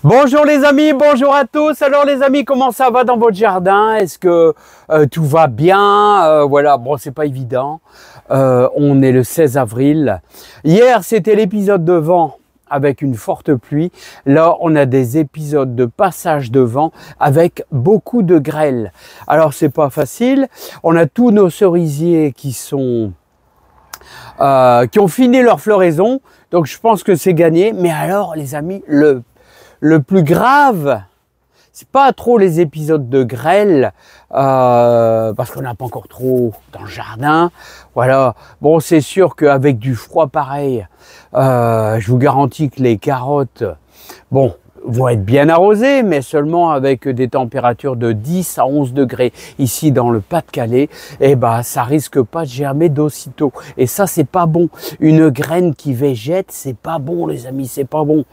Bonjour les amis, bonjour à tous. Alors les amis, comment ça va dans votre jardin? Est-ce que tout va bien? Voilà, bon, c'est pas évident. On est le 16 avril. Hier, c'était l'épisode de vent avec une forte pluie. Là, on a des épisodes de passage de vent avec beaucoup de grêle. Alors, c'est pas facile. On a tous nos cerisiers qui ont fini leur floraison. Donc, je pense que c'est gagné. Mais alors, les amis, le plus grave, c'est pas trop les épisodes de grêle, parce qu'on n'a pas encore trop dans le jardin. Voilà. Bon, c'est sûr qu'avec du froid pareil, je vous garantis que les carottes, bon, vont être bien arrosées, mais seulement avec des températures de 10 à 11 degrés. Ici, dans le Pas-de-Calais, eh ben, ça risque pas de germer d'aussitôt. Et ça, c'est pas bon. Une graine qui végète, c'est pas bon, les amis, c'est pas bon.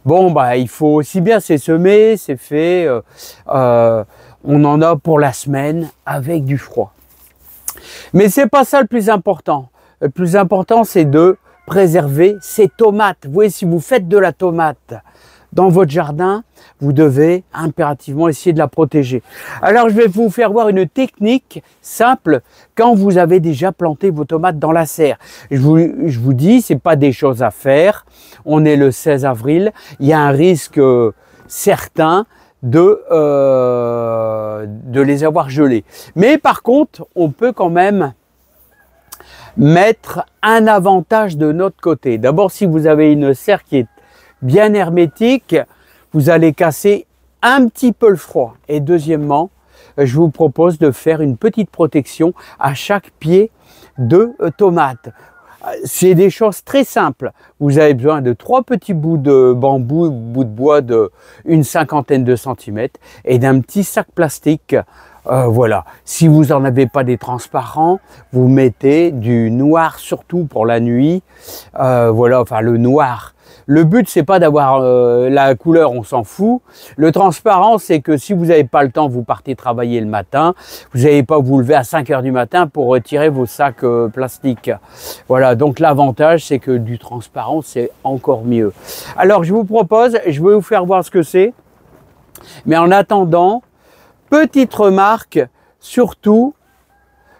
Bon, bah, il faut aussi bien, c'est semé, c'est fait. On en a pour la semaine avec du froid. Mais c'est pas ça le plus important. Le plus important, c'est de préserver ces tomates. Vous voyez, si vous faites de la tomate dans votre jardin, vous devez impérativement essayer de la protéger. Alors, je vais vous faire voir une technique simple quand vous avez déjà planté vos tomates dans la serre. Je vous dis, c'est pas des choses à faire. On est le 16 avril. Il y a un risque certain de les avoir gelées. Mais par contre, on peut quand même mettre un avantage de notre côté. D'abord, si vous avez une serre qui est bien hermétique, vous allez casser un petit peu le froid. Et deuxièmement, je vous propose de faire une petite protection à chaque pied de tomate. C'est des choses très simples. Vous avez besoin de 3 petits bouts de bambou, bouts de bois de une cinquantaine de centimètres et d'un petit sac plastique. Voilà. Si vous n'en avez pas des transparents, vous mettez du noir, surtout pour la nuit. Voilà, enfin le noir. Le but, c'est pas d'avoir la couleur, on s'en fout. Le transparent, c'est que si vous n'avez pas le temps, vous partez travailler le matin, vous n'allez pas vous lever à 5 heures du matin pour retirer vos sacs plastiques. Voilà, donc l'avantage, c'est que du transparent, c'est encore mieux. Alors, je vous propose, je vais vous faire voir ce que c'est. Mais en attendant, petite remarque, surtout,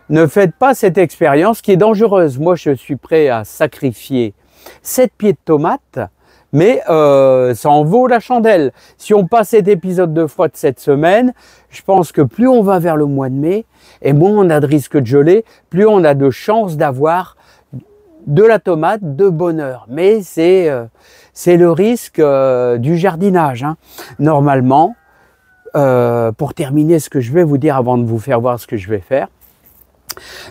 ne faites pas cette expérience qui est dangereuse. Moi, je suis prêt à sacrifier 7 pieds de tomates, mais ça en vaut la chandelle. Si on passe cet épisode de froid de cette semaine, je pense que plus on va vers le mois de mai, et moins on a de risque de geler, plus on a de chances d'avoir de la tomate de bonheur. Mais c'est le risque du jardinage, hein. Normalement, pour terminer ce que je vais vous dire avant de vous faire voir ce que je vais faire,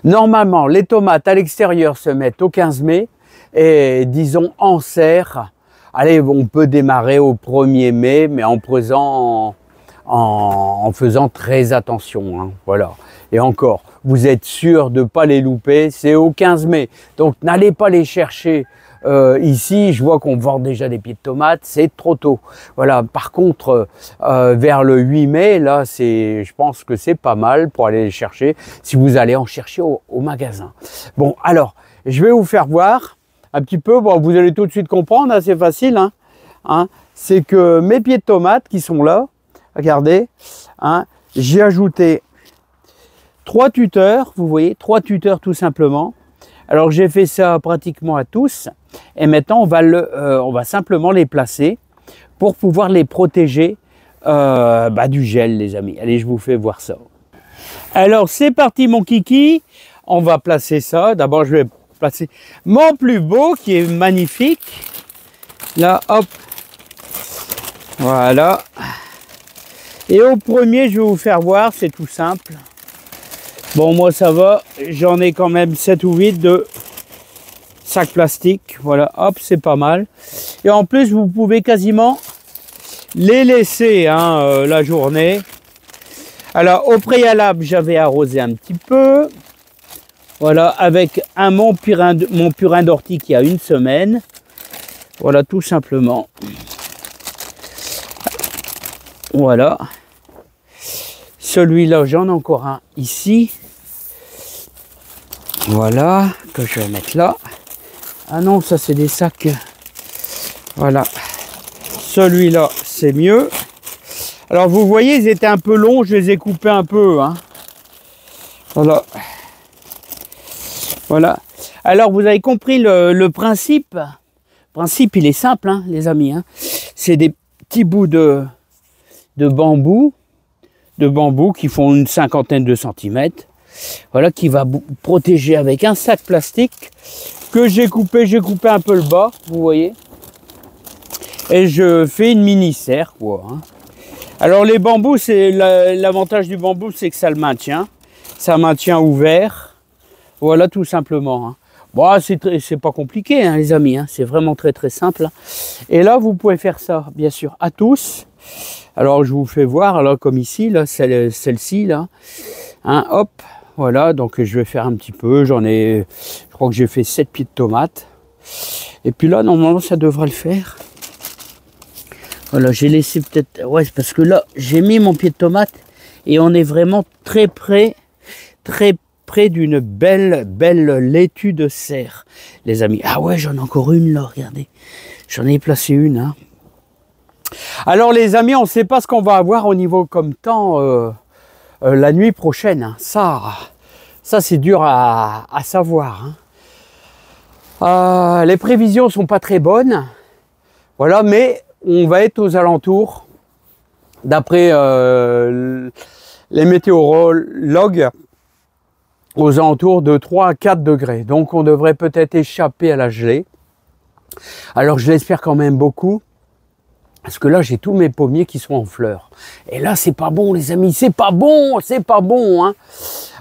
normalement, les tomates à l'extérieur se mettent au 15 mai, et disons en serre, allez, on peut démarrer au 1er mai, mais en faisant très attention, hein, voilà. Et encore, vous êtes sûr de ne pas les louper, c'est au 15 mai. Donc n'allez pas les chercher ici, je vois qu'on vend déjà des pieds de tomates, c'est trop tôt. Voilà. Par contre, vers le 8 mai, là, je pense que c'est pas mal pour aller les chercher, si vous allez en chercher au magasin. Bon, alors, je vais vous faire voir un petit peu, bon, vous allez tout de suite comprendre, hein, c'est facile, hein, c'est que mes pieds de tomates qui sont là, regardez, hein, j'ai ajouté 3 tuteurs, vous voyez, 3 tuteurs tout simplement. Alors j'ai fait ça pratiquement à tous, et maintenant on va simplement les placer pour pouvoir les protéger du gel, les amis. Allez, je vous fais voir ça. Alors c'est parti mon kiki, on va placer ça, d'abord je vais placer mon plus beau qui est magnifique. Là, hop. Voilà. Et au premier, je vais vous faire voir, c'est tout simple. Bon, moi ça va, j'en ai quand même 7 ou 8 de sacs plastiques. Voilà, hop, c'est pas mal. Et en plus, vous pouvez quasiment les laisser la journée. Alors, au préalable, j'avais arrosé un petit peu. Voilà, avec mon purin d'ortie qui a 1 semaine. Voilà, tout simplement. Voilà. Celui-là, j'en ai encore un ici. Voilà, que je vais mettre là. Ah non, ça c'est des sacs. Voilà. Celui-là, c'est mieux. Alors vous voyez, ils étaient un peu longs, je les ai coupés un peu. Hein. Voilà. Voilà. Alors vous avez compris le principe. Le principe, il est simple, hein, les amis. Hein. C'est des petits bouts de bambou qui font une cinquantaine de centimètres. Voilà, qui va protéger avec un sac plastique que j'ai coupé un peu le bas, vous voyez. Et je fais une mini serre, quoi. Hein. Alors les bambous, c'est l'avantage du bambou, c'est que ça le maintient. Ça maintient ouvert. Voilà, tout simplement. Hein. Bon, c'est pas compliqué, hein, les amis. Hein. C'est vraiment très très simple. Hein. Et là, vous pouvez faire ça, bien sûr, à tous. Alors, je vous fais voir, là, comme ici, là, celle-ci, là. Hein, hop, voilà. Donc, je vais faire un petit peu. Je crois que j'ai fait 7 pieds de tomates. Et puis là, normalement, ça devrait le faire. Voilà, j'ai laissé peut-être... Ouais, parce que là, j'ai mis mon pied de tomate et on est vraiment très près d'une belle laitue de serre, les amis. Ah ouais, j'en ai encore une là, regardez. J'en ai placé une. Hein. Alors, les amis, on ne sait pas ce qu'on va avoir au niveau comme temps la nuit prochaine. Hein. Ça c'est dur à savoir. Hein. Les prévisions sont pas très bonnes. Voilà, mais... on va être aux alentours, d'après les météorologues, aux alentours de 3 à 4 degrés. Donc on devrait peut-être échapper à la gelée. Alors je l'espère quand même beaucoup, parce que là j'ai tous mes pommiers qui sont en fleurs. Et là c'est pas bon les amis, c'est pas bon. Hein.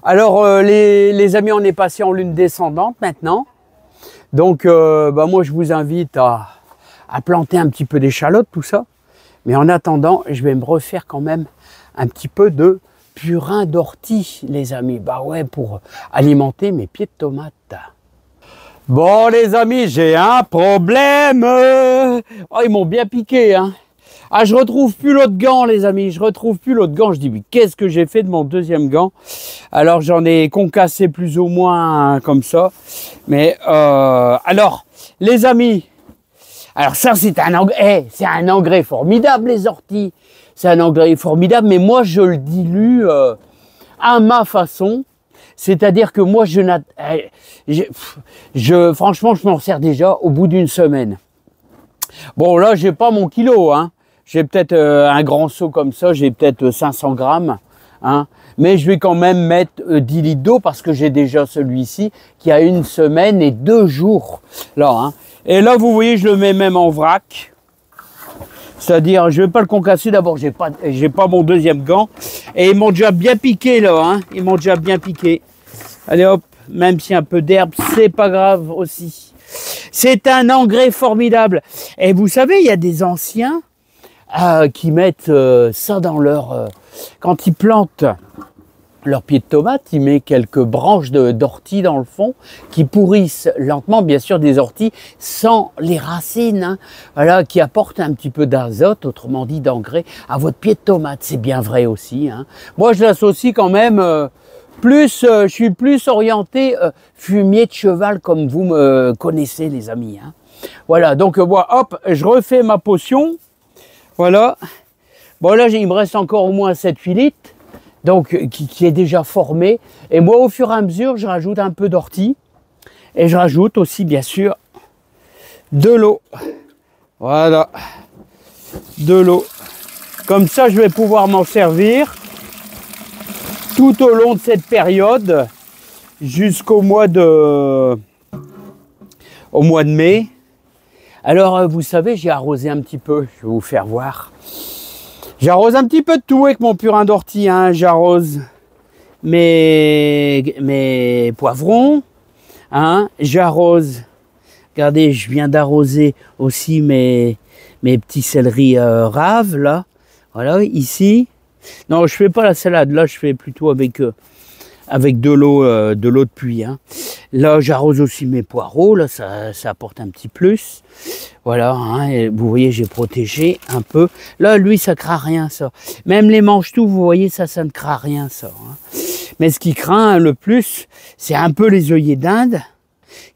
Alors les amis, on est passé en lune descendante maintenant. Donc moi je vous invite à planter un petit peu d'échalotes, tout ça. Mais en attendant, je vais me refaire quand même un petit peu de purin d'ortie, les amis. Bah ouais, pour alimenter mes pieds de tomates. Bon, les amis, j'ai un problème. Oh, ils m'ont bien piqué, hein. Ah, je retrouve plus l'autre gant, les amis. Je retrouve plus l'autre gant. Je dis, mais qu'est-ce que j'ai fait de mon deuxième gant? Alors, j'en ai concassé plus ou moins hein, comme ça. Mais, alors, les amis... Alors ça, c'est un engrais formidable, les orties. C'est un engrais formidable, mais moi, je le dilue à ma façon. C'est-à-dire que moi, franchement, je m'en sers déjà au bout d'une semaine. Bon, là, j'ai pas mon kilo. Hein. J'ai peut-être un grand seau comme ça, j'ai peut-être 500 grammes. Hein. Mais je vais quand même mettre 10 litres d'eau parce que j'ai déjà celui-ci qui a 1 semaine et 2 jours. Là, hein. Et là, vous voyez, je le mets même en vrac. C'est-à-dire, je ne vais pas le concasser. D'abord, j'ai pas mon deuxième gant. Et ils m'ont déjà bien piqué, là. Hein. Ils m'ont déjà bien piqué. Allez, hop. Même s'il y a un peu d'herbe, c'est pas grave aussi. C'est un engrais formidable. Et vous savez, il y a des anciens qui mettent ça dans leur... quand ils plantent leurs pieds de tomate, ils mettent quelques branches d'ortie dans le fond qui pourrissent lentement, bien sûr, des orties sans les racines, hein, voilà, qui apportent un petit peu d'azote, autrement dit d'engrais, à votre pied de tomate. C'est bien vrai aussi. Hein. Moi, je l'associe quand même je suis plus orienté fumier de cheval comme vous me connaissez, les amis. Hein. Voilà, donc hop, je refais ma potion. Voilà. Bon, là, il me reste encore au moins 7-8 litres. Donc, qui est déjà formé. Et moi, au fur et à mesure, je rajoute un peu d'ortie. Et je rajoute aussi, bien sûr, de l'eau. Voilà. De l'eau. Comme ça, je vais pouvoir m'en servir tout au long de cette période, jusqu'au mois de mai. Alors, vous savez, j'ai arrosé un petit peu. Je vais vous faire voir. J'arrose un petit peu de tout avec mon purin d'ortie. Hein. J'arrose mes poivrons. Hein. J'arrose. Regardez, je viens d'arroser aussi mes petits céleris raves, là. Voilà, ici. Non, je fais pas la salade. Là, je fais plutôt avec de l'eau de pluie. Hein. Là, j'arrose aussi mes poireaux. Là, ça apporte un petit plus. Voilà, hein, et vous voyez, j'ai protégé un peu. Là, lui, ça craint rien, ça. Même les mange-tout, vous voyez, ça ne craint rien, ça. Hein. Mais ce qui craint le plus, c'est un peu les œillets d'Inde.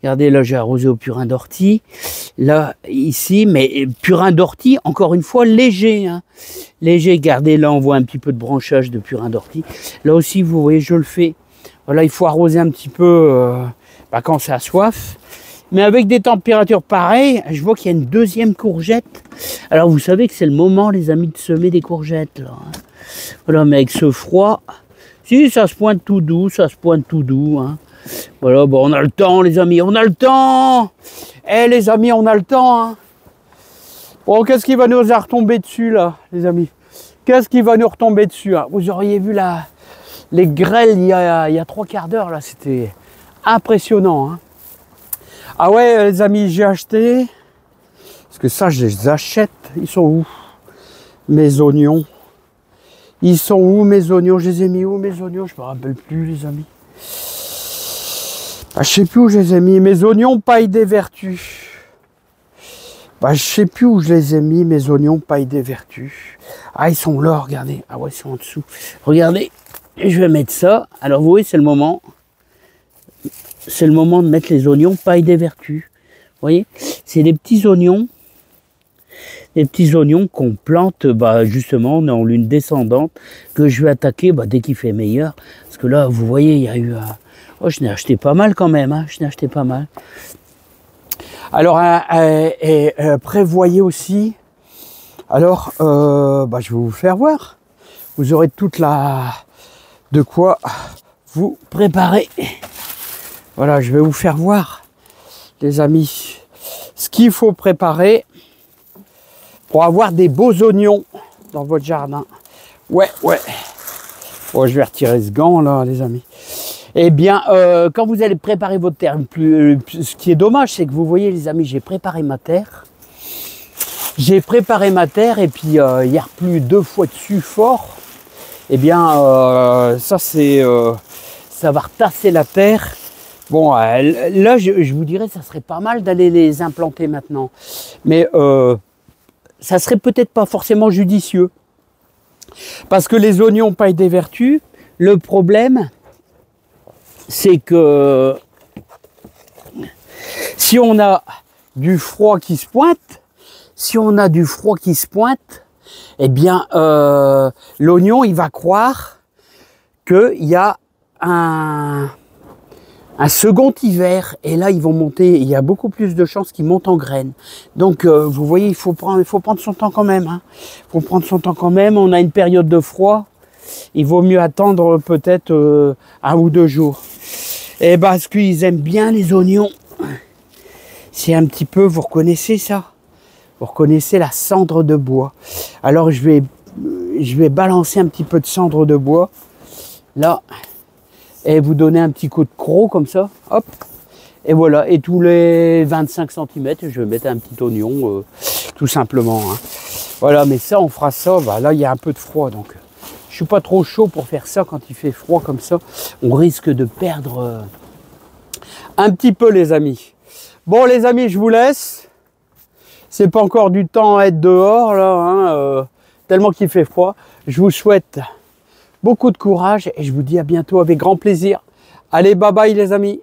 Regardez, là, j'ai arrosé au purin d'ortie. Là, ici, mais purin d'ortie, encore une fois, léger. Hein. Léger, regardez, là, on voit un petit peu de branchage de purin d'ortie. Là aussi, vous voyez, je le fais. Voilà, il faut arroser un petit peu quand ça a soif. Mais avec des températures pareilles, je vois qu'il y a une deuxième courgette. Alors, vous savez que c'est le moment, les amis, de semer des courgettes. Là, hein. Voilà, mais avec ce froid, si, ça se pointe tout doux, ça se pointe tout doux. Hein. Voilà, bon, on a le temps, les amis, on a le temps. Eh, les amis, on a le temps. Hein. Bon, qu'est-ce qui va nous retomber dessus, là, les amis? Qu'est-ce qui va nous retomber dessus hein? Vous auriez vu les grêles il y a 3 quarts d'heure, là, c'était impressionnant. Hein. Ah ouais, les amis, j'ai acheté. Parce que ça, je les achète. Ils sont où? Mes oignons. Ils sont où, mes oignons? Je les ai mis où, mes oignons? Je me rappelle plus, les amis. Bah, je sais plus où je les ai mis. Mes oignons paille des vertus. Bah, je sais plus où je les ai mis, mes oignons paille des vertus. Ah, ils sont là, regardez. Ah ouais, ils sont en dessous. Regardez. Et je vais mettre ça. Alors, vous voyez, c'est le moment. C'est le moment de mettre les oignons paille des vertus. Vous voyez, c'est des petits oignons. Des petits oignons qu'on plante justement en lune descendante, que je vais attaquer dès qu'il fait meilleur. Parce que là, vous voyez, il y a eu... Oh, je n'ai acheté pas mal quand même, hein, je n'ai acheté pas mal. Alors, prévoyez aussi... Alors, je vais vous faire voir. Vous aurez toute de quoi vous préparer. Voilà, je vais vous faire voir, les amis, ce qu'il faut préparer pour avoir des beaux oignons dans votre jardin. Ouais. Bon, je vais retirer ce gant là, les amis. Eh bien, quand vous allez préparer votre terre, ce qui est dommage, c'est que vous voyez, les amis, j'ai préparé ma terre. J'ai préparé ma terre et puis il y a replu 2 fois dessus fort. Eh bien, ça va retasser la terre. Bon, là, je vous dirais, ça serait pas mal d'aller les implanter maintenant. Mais ça serait peut-être pas forcément judicieux. Parce que les oignons paillent des vertus. Le problème, c'est que si on a du froid qui se pointe, eh bien, l'oignon, il va croire qu'il y a un second hiver, et là ils vont monter, il y a beaucoup plus de chances qu'ils montent en graines. Donc vous voyez, il faut prendre son temps quand même. Hein. Faut prendre son temps quand même, on a une période de froid, il vaut mieux attendre peut-être 1 ou 2 jours. Et parce qu'ils aiment bien les oignons, c'est un petit peu, vous reconnaissez ça? Vous reconnaissez la cendre de bois. Alors je vais balancer un petit peu de cendre de bois, là, et vous donner un petit coup de croc comme ça, hop, et voilà, et tous les 25 cm, je vais mettre un petit oignon, tout simplement. Hein. Voilà, mais ça, on fera ça, là, il y a un peu de froid, donc je suis pas trop chaud pour faire ça quand il fait froid comme ça. On risque de perdre un petit peu, les amis. Bon, les amis, je vous laisse. C'est pas encore du temps à être dehors, là, hein, tellement qu'il fait froid. Je vous souhaite beaucoup de courage et je vous dis à bientôt avec grand plaisir. Allez, bye bye les amis.